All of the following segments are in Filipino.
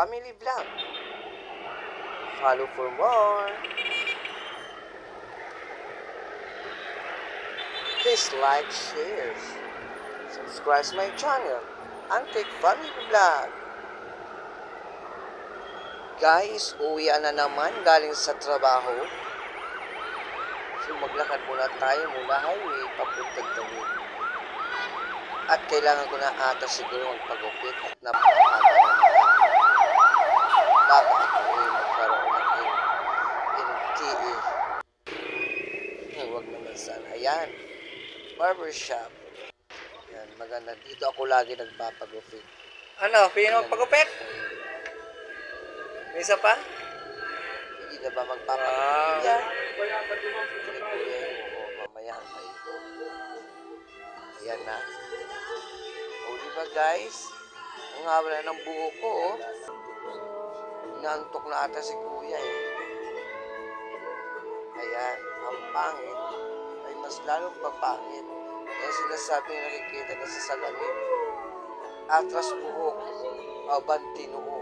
Family Vlog. Follow for more. Please like, share, subscribe to my channel, Antique Family Vlog. Guys, uwian na naman galing sa trabaho. So maglakad muna tayo mula highway papuntang Tawid. At kailangan ko na ata siguro magpagupit at napakahaba na bago ako magkaroon ng NTA. Huwag naman sana. Ayan, barbershop. Yan, maganda. Dito ako lagi nagpapagupit. Ano, pili mo magpagupit? May isa pa? Hindi na ba magpapagupit yan? Oo, mamaya kayo. Ayan na. O, diba guys? Ang haba na ng buho ko, oh. Inaantok na ata si kuya, eh. Ayan, ang pangit ay mas lalong papangit. Kaya sinasabi na nakikita na sa salamin. Atras buhok, abanti noo.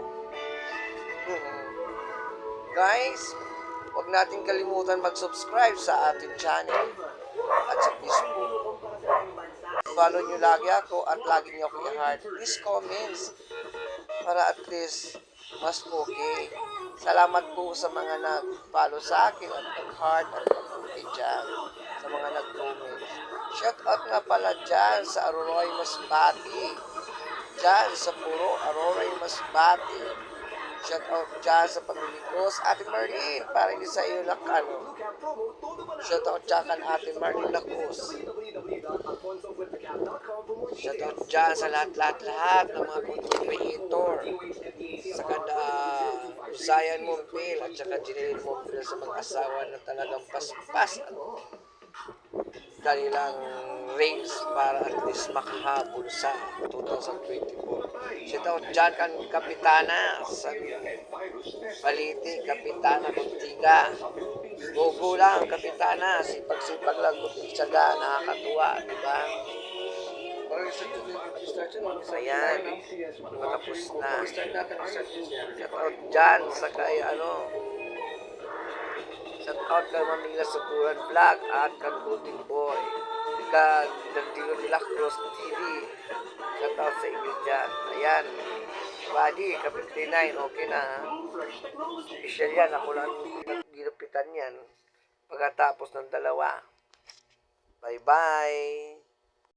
Guys, huwag natin kalimutan mag-subscribe sa ating channel at sa Facebook. Follow nyo lagi ako at lagi nyo ako i-heart. Please comments para at least mas okay. Salamat po sa mga nag-follow sa akin at nag-heart at nag-okay dyan. Sa mga nag-comment. Shout out nga pala dyan sa Aroroy Masbate. Dyan sa Puro Aroroy Masbate. Shout out dyan sa pamilya ko sa Ate Marlene. Para hindi sa iyo nakano. Shout out dyan kan Ate Marlene Lacos. Shout out dyan sa lahat ng mga content creator. Sa kada Zion Mompil at saka Jinelin Mompil sa mga asawa na talagang paspas at kanilang range para at least makahabol sa 2024. Shout out dyan kan Kapitana sa Baliti, Kapitana Contiga. Gogo lang, Kapitana. Sipag-sipag lang, buting tsaga, nakakatuwa, diba? Ayan, matapos na. Shout out dyan sa kay shout out kay Mamila sa Buran Vlog at kay Golden Boy. Kay Dantilo nila Cross TV. Shout out sa inyo dyan. Ayan. Buddy, ka-59, okay na. Special yan. Ako lang ginupitan yan. Pagkatapos ng dalawa. Bye-bye.